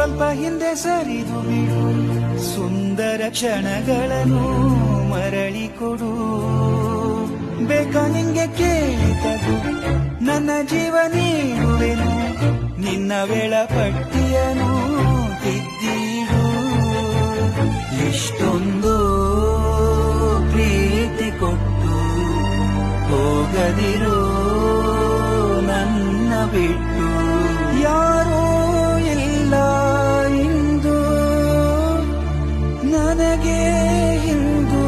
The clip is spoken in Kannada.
ಸ್ವಲ್ಪ ಹಿಂದೆ ಸರಿದು ಬಿಡು, ಸುಂದರ ಕ್ಷಣಗಳನ್ನು ಮರಳಿ ಕೊಡು. ಬೇಕಾ ನಿಂಗೆ ಕೇಳಿದದು ನನ್ನ ಜೀವ ನೀಡುವೆನು, ನಿನ್ನ ವೇಳಾಪಟ್ಟಿಯನು ತಿದ್ದಿಡು. ಇಷ್ಟೊಂದು ಪ್ರೀತಿ ಕೊಟ್ಟು ಹೋಗದಿರು ನನ್ನ ಬಿಟ್ಟು. ಯಾರೂ ಇಲ್ಲ ಇಂದು ನನಗೆ ಇಂದು